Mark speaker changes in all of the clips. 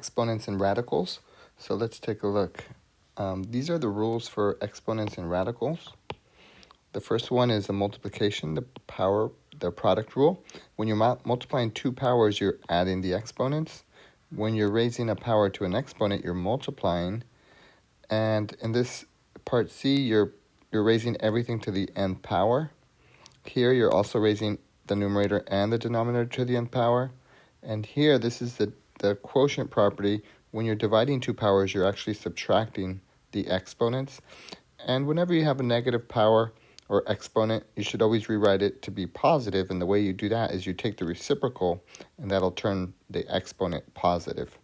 Speaker 1: Exponents and radicals. So let's take a look. These are the rules for exponents and radicals. The first one is the multiplication, the product rule. When you're multiplying two powers, you're adding the exponents. When you're raising a power to an exponent, you're multiplying. And in this part C, you're raising everything to the nth power. Here, you're also raising the numerator and the denominator to the nth power. And here, this is the quotient property. When you're dividing two powers, you're actually subtracting the exponents. And whenever you have a negative power or exponent, you should always rewrite it to be positive. And the way you do that is you take the reciprocal, and that'll turn the exponent positive.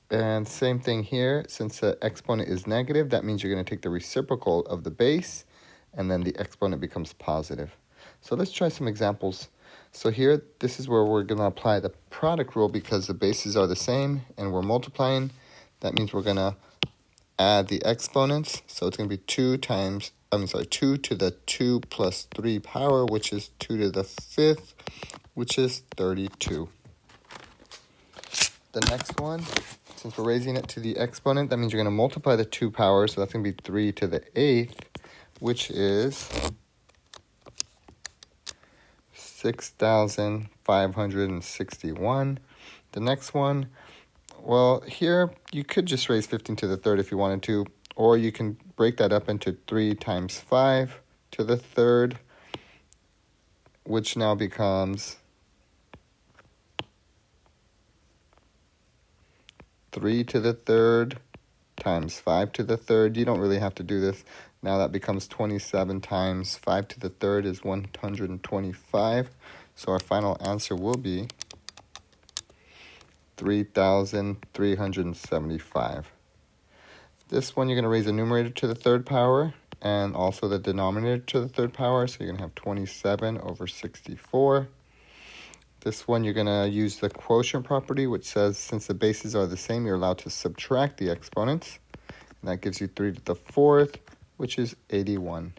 Speaker 1: And same thing here. Since the exponent is negative, that means you're going to take the reciprocal of the base, and then the exponent becomes positive. So let's try some examples. So here, this is where we're going to apply the product rule because the bases are the same and we're multiplying. That means we're going to add the exponents. So it's going to be 2 to the 2 plus 3 power, which is 2 to the 5th, which is 32. The next one, since we're raising it to the exponent, that means you're going to multiply the 2 powers. So that's going to be 3 to the 8th, which is 6,561. The next one, well, here you could just raise 15 to the 3rd if you wanted to, or you can break that up into 3 times 5 to the 3rd, which now becomes 3 to the 3rd times 5 to the 3rd. You don't really have to do this. Now that becomes 27 times 5 to the 3rd is 125. So our final answer will be 3,375. This one, you're going to raise the numerator to the 3rd power and also the denominator to the 3rd power. So you're going to have 27 over 64. This one, you're going to use the quotient property, which says since the bases are the same, you're allowed to subtract the exponents. And that gives you 3 to the 4th, which is 81.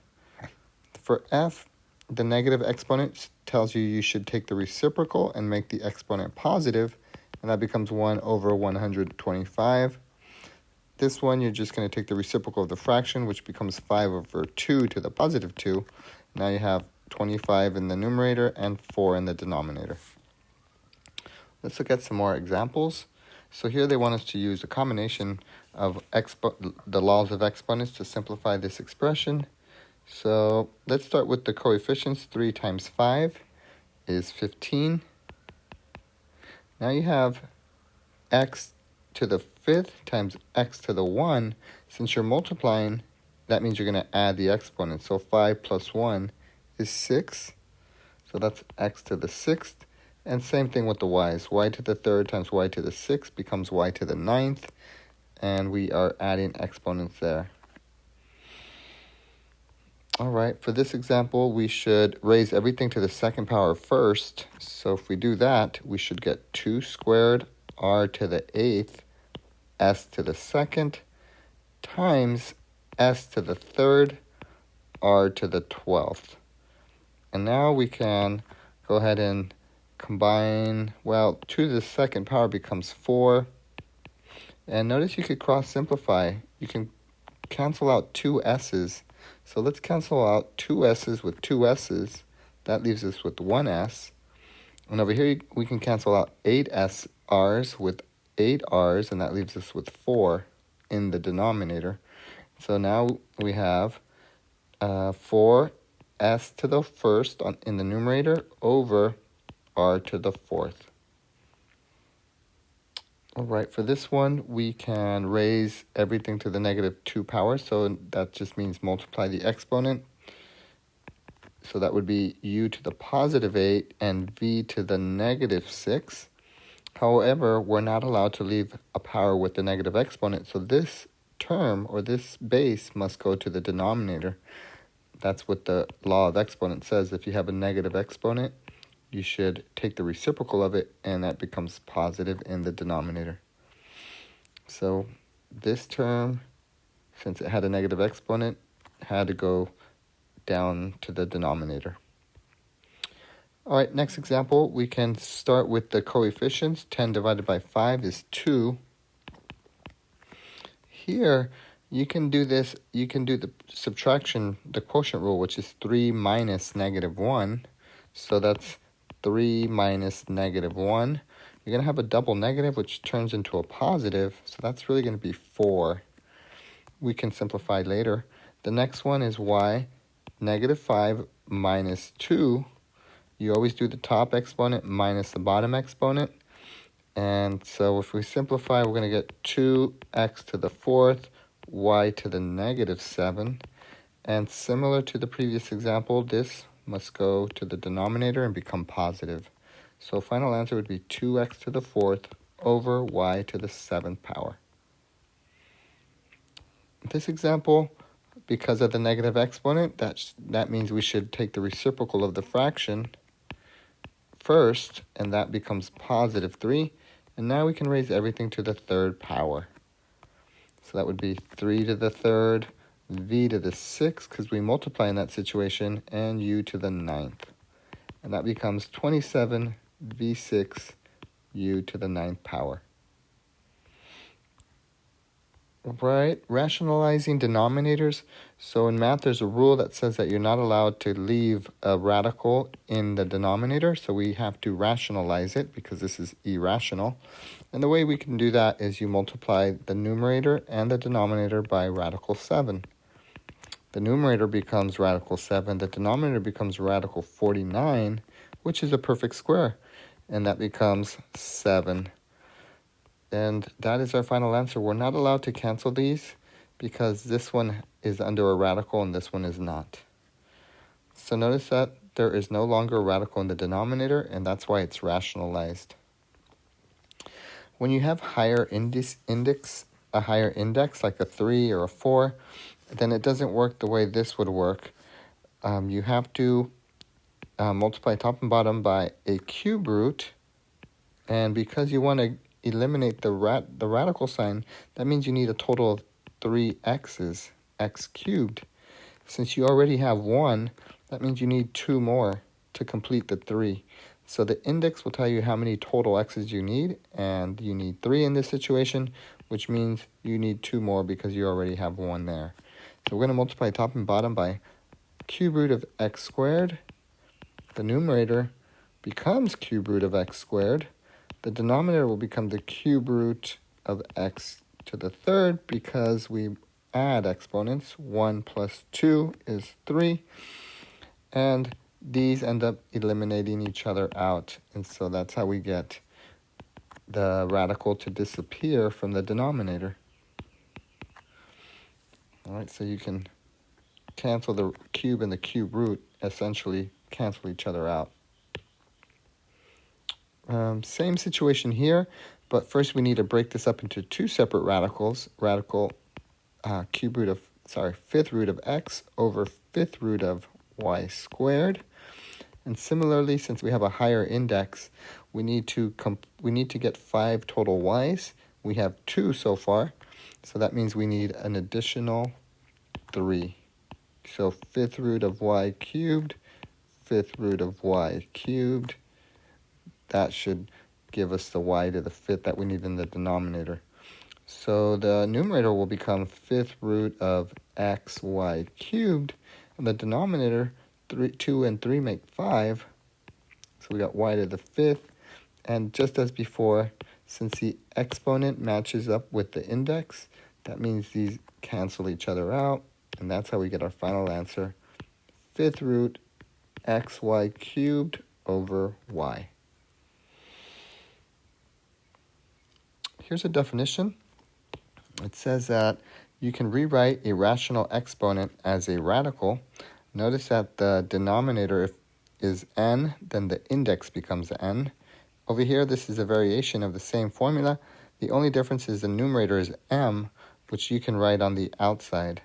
Speaker 1: For F, the negative exponent tells you should take the reciprocal and make the exponent positive, and that becomes 1 over 125. This one, you're just going to take the reciprocal of the fraction, which becomes 5 over 2 to the positive 2. Now you have 25 in the numerator and 4 in the denominator. Let's look at some more examples. So here they want us to use a combination of the laws of exponents to simplify this expression. So let's start with the coefficients. 3 times 5 is 15. Now you have x to the 5th times x to the 1. Since you're multiplying, that means you're going to add the exponent. So 5 plus 1 is 6. So that's x to the 6th. And same thing with the y's. Y to the 3rd times y to the 6th becomes y to the 9th. And we are adding exponents there. All right, for this example, we should raise everything to the 2nd power first. So if we do that, we should get 2 squared r to the 8th, s to the 2nd, times s to the 3rd, r to the 12th. And now we can go ahead and combine, 2 to the 2nd power becomes 4. And notice you could cross simplify. You can cancel out 2 s's. So let's cancel out 2 s's with 2 s's. That leaves us with 1 s. And over here we can cancel out 8 r's with 8 r's, and that leaves us with 4 in the denominator. So now we have 4 s to the 1st in the numerator over r to the 4th. All right, for this one, we can raise everything to the negative 2 power. So that just means multiply the exponent. So that would be u to the positive 8 and v to the negative 6. However, we're not allowed to leave a power with the negative exponent. So this term or this base must go to the denominator. That's what the law of exponents says. If you have a negative exponent, you should take the reciprocal of it, and that becomes positive in the denominator. So this term, since it had a negative exponent, had to go down to the denominator. All right, next example, we can start with the coefficients. 10 divided by 5 is 2. Here, you can do this, you can do the subtraction, the quotient rule, which is 3 minus negative 1. So that's 3 minus negative 1. You're going to have a double negative, which turns into a positive, so that's really going to be 4. We can simplify later. The next one is y, negative 5 minus 2. You always do the top exponent minus the bottom exponent. And so if we simplify, we're going to get 2x to the 4th, y to the negative 7. And similar to the previous example, this must go to the denominator and become positive. So final answer would be 2x to the 4th over y to the 7th power. This example, because of the negative exponent, that means we should take the reciprocal of the fraction first, and that becomes positive 3. And now we can raise everything to the 3rd power. So that would be 3 to the 3rd, v to the 6th, because we multiply in that situation, and u to the 9th. And that becomes 27 v6 u to the 9th power. Right, rationalizing denominators. So in math, there's a rule that says that you're not allowed to leave a radical in the denominator. So we have to rationalize it because this is irrational. And the way we can do that is you multiply the numerator and the denominator by radical 7. The numerator becomes radical 7. The denominator becomes radical 49, which is a perfect square. And that becomes 7. And that is our final answer. We're not allowed to cancel these because this one is under a radical and this one is not. So notice that there is no longer a radical in the denominator, and that's why it's rationalized. When you have a higher index like a 3 or a 4, then it doesn't work the way this would work. You have to multiply top and bottom by a cube root, and because you want to eliminate the radical sign, that means you need a total of 3 x's, x cubed. Since you already have 1, that means you need 2 more to complete the 3. So the index will tell you how many total x's you need, and you need 3 in this situation, which means you need 2 more because you already have 1 there. So we're going to multiply top and bottom by cube root of x squared. The numerator becomes cube root of x squared. The denominator will become the cube root of x to the 3rd because we add exponents. 1 plus 2 is 3. And these end up eliminating each other out. And so that's how we get the radical to disappear from the denominator. All right, so you can cancel the cube and the cube root, essentially cancel each other out. Same situation here, but first we need to break this up into 2 separate radicals. Radical fifth root of x over 5th root of y squared. And similarly, since we have a higher index, we need to get 5 total y's. We have 2 so far, so that means we need an additional 3. So 5th root of y cubed, 5th root of y cubed. That should give us the y to the 5th that we need in the denominator. So the numerator will become 5th root of xy cubed, and the denominator, 2 and 3 make 5. So we got y to the 5th, and just as before, since the exponent matches up with the index, that means these cancel each other out, and that's how we get our final answer, 5th root xy cubed over y. Here's a definition. It says that you can rewrite a rational exponent as a radical. Notice that the denominator is n, then the index becomes n. Over here, this is a variation of the same formula. The only difference is the numerator is m, which you can write on the outside.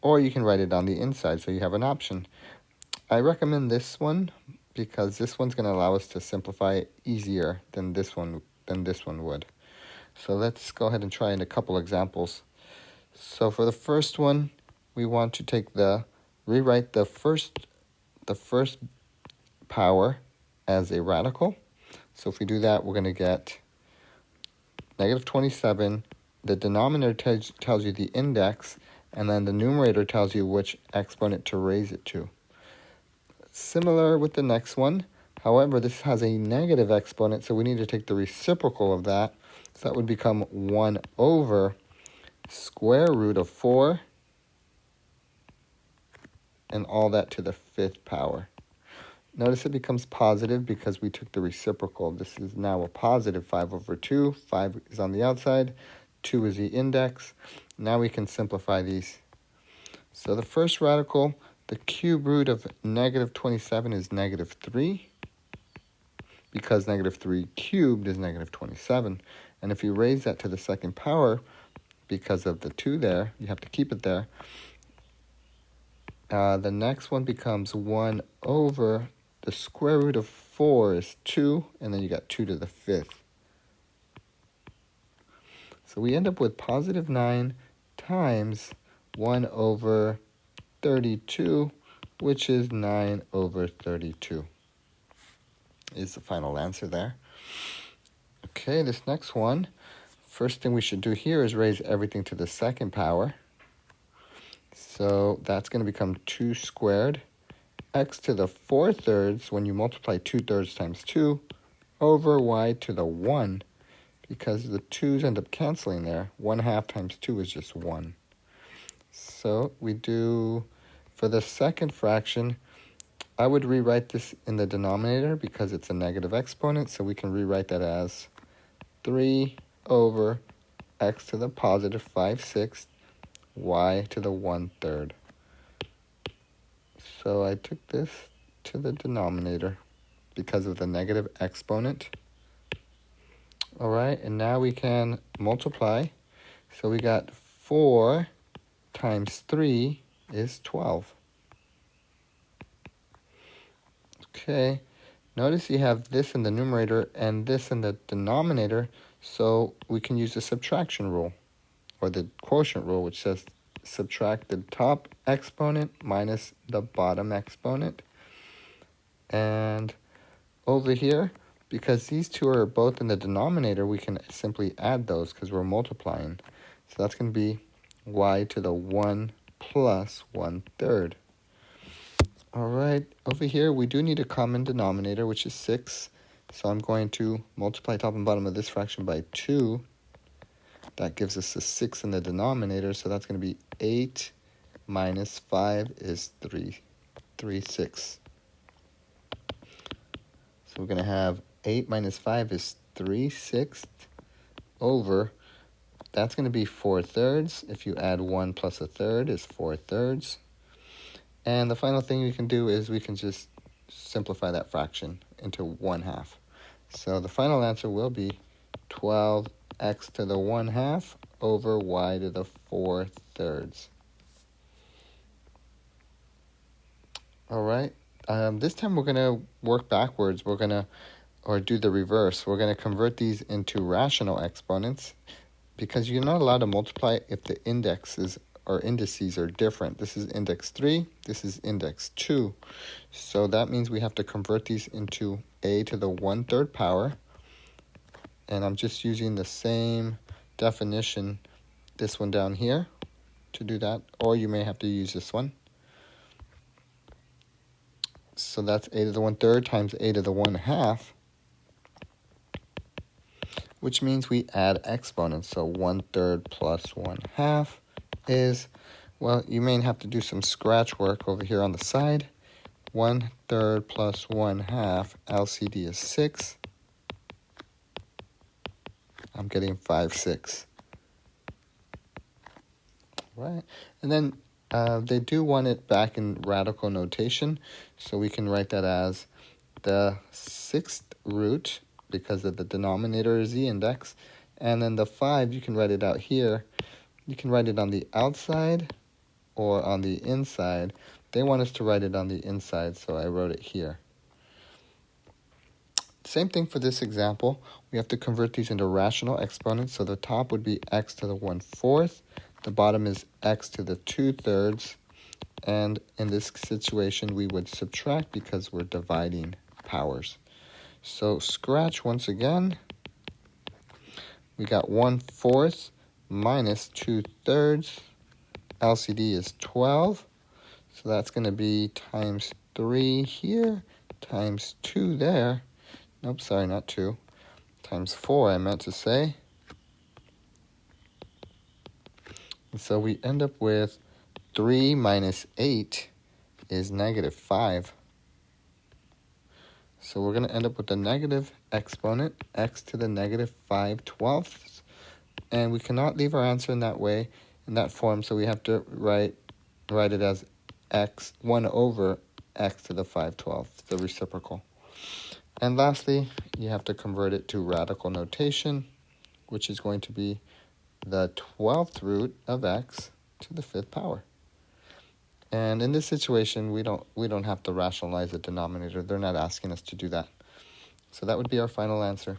Speaker 1: Or you can write it on the inside, so you have an option. I recommend this one because this one's going to allow us to simplify easier than this one would. So let's go ahead and try in a couple examples. So for the first one, we want to rewrite the first power as a radical. So if we do that, we're going to get negative 27. The denominator tells you the index, and then the numerator tells you which exponent to raise it to. Similar with the next one. However, this has a negative exponent, so we need to take the reciprocal of that. So that would become 1 over square root of 4, and all that to the 5th power. Notice it becomes positive because we took the reciprocal. This is now a positive 5 over 2. 5 is on the outside. 2 is the index. Now we can simplify these. So the first radical, the cube root of negative 27 is negative 3. Because negative 3 cubed is negative 27. And if you raise that to the 2nd power, because of the 2 there, you have to keep it there. The next one becomes 1 over the square root of 4 is 2, and then you got 2 to the 5th. So we end up with positive 9 times 1 over 32, which is 9 over 32. Is the final answer there. Okay, this next one, first thing we should do here is raise everything to the 2nd power. So that's going to become 2 squared. X to the 4/3, when you multiply 2/3 times 2, over y to the 1, because the 2's end up canceling there. 1/2 times 2 is just 1. So we do, for the second fraction, I would rewrite this in the denominator because it's a negative exponent, so we can rewrite that as 3 over x to the positive 5/6, y to the 1/3. So I took this to the denominator because of the negative exponent. All right, and now we can multiply. So we got 4 times 3 is 12. Okay, notice you have this in the numerator and this in the denominator, so we can use the subtraction rule, or the quotient rule, which says subtract the top exponent minus the bottom exponent. And over here, because these two are both in the denominator, we can simply add those because we're multiplying. So that's going to be y to the 1 plus 1/3. All right, over here we do need a common denominator, which is 6. So I'm going to multiply top and bottom of this fraction by 2. That gives us a 6 in the denominator, so that's going to be 8 minus 5 is 3/6. So we're going to have 8 minus 5 is 3/6 over, that's going to be 4/3. If you add 1 plus 1/3 is 4/3. And the final thing we can do is we can just simplify that fraction into 1/2. So the final answer will be 12x to the 1/2 over y to the 4/3. All right, this time we're going to work backwards. We're going to, or do the reverse. We're going to convert these into rational exponents because you're not allowed to multiply if the indexes or indices are different. This is index 3, this is index 2. So that means we have to convert these into a to the 1/3 power. And I'm just using the same definition, this one down here, to do that. Or you may have to use this one. So that's a to the 1/3 times a to the 1/2, which means we add exponents. So 1/3 plus 1/2 is, well, you may have to do some scratch work over here on the side. 1/3 plus 1/2, LCD is 6. I'm getting 5/6. Right, and then they do want it back in radical notation, so we can write that as the 6th root, because of the denominator is the index, and then the 5, you can write it out here. You can write it on the outside or on the inside. They want us to write it on the inside, so I wrote it here. Same thing for this example. We have to convert these into rational exponents, so the top would be x to the 1/4. The bottom is x to the 2/3 And in this situation, we would subtract because we're dividing powers. So scratch once again. We got 1/4 minus 2/3. LCD is 12. So that's going to be times 3 here, times 2 there. Nope, sorry, not 2. Times 4, I meant to say. And so we end up with 3 minus 8 is -5. So we're going to end up with a negative exponent, x to the -5/12. And we cannot leave our answer in that way, in that form, so we have to write it as x 1 over x to the 5/12, the reciprocal. And lastly, you have to convert it to radical notation, which is going to be the 12th root of x to the 5th power. And in this situation, we don't have to rationalize the denominator. They're not asking us to do that. So that would be our final answer.